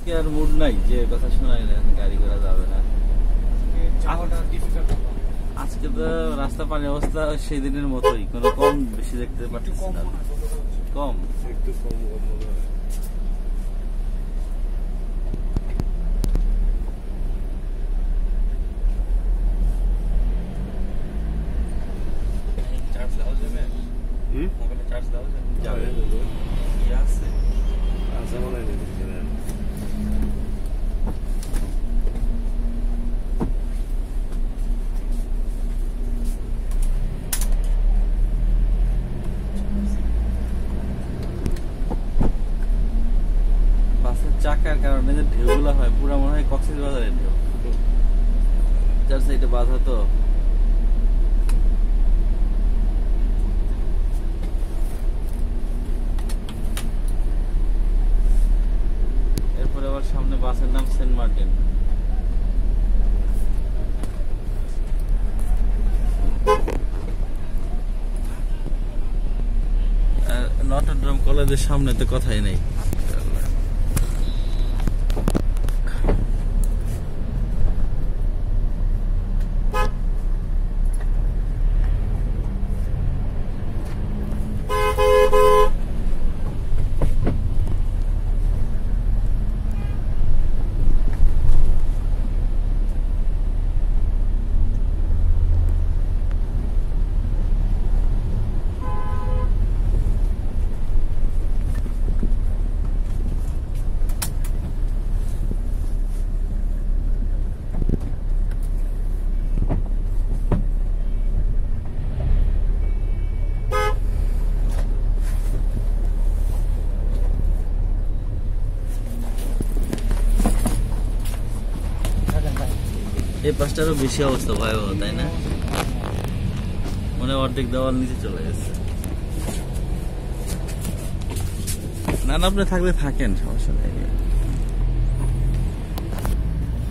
আজকে আর মুড নাই যে কথা শোনাই না, গাড়ি করা যাবে না আজকে। তো রাস্তা পানি অবস্থা সেই দিনের মতোই, কোনো কম বেশি দেখতে পাচ্ছি না। কম একটু কম বাসের চাকার কারণে যে ঢেউগুলো হয় পুরো মনে হয় কক্সবাজারের ঢেউ, চার সাইডে বাঁধা তো। এরপরে আবার সামনে বাসের নাম সেন্ট মার্টিন। নটরডেম কলেজের সামনে তো কথাই নেই। এই পাশটারও বেশি অবস্থা ভয়াবহ, তাই না? মনে অর্ধেক দেওয়াল নিচে চলে গেছে। না না, আপনি থাকলে থাকেন, সমস্যা নেই।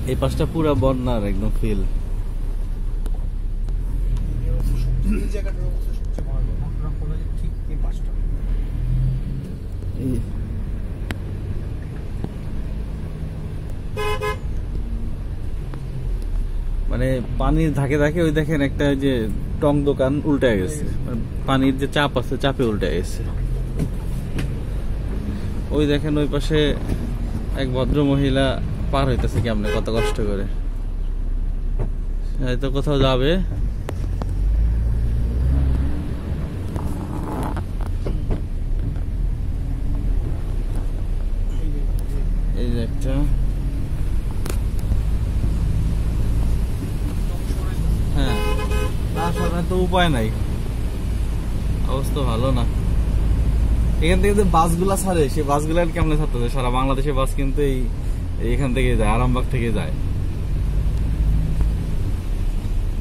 এই পাশটা পুরো বন্যার একদম ফিল। মানে পানির ধাকে ধাকে ওই দেখেন একটা যে টং দোকান উল্টে গেছে, পানির যে চাপ আছে চাপে উল্টে গেছে। ওই দেখেন ওই পাশে এক ভদ্র মহিলা পার হইতেছে কেমনে, কত কষ্ট করে। হয়তো কোথাও যাবে। এই যে একটা তো উপায় নাই, অবস্থা ভালো না। এখান থেকে যে বাসগুলা ছাড়ে, সেই বাসগুলা কেমনে ছাড়তেছে? সারা বাংলাদেশের বাস কিন্তু এখান থেকে যায়, আরামবাগ থেকে যায়।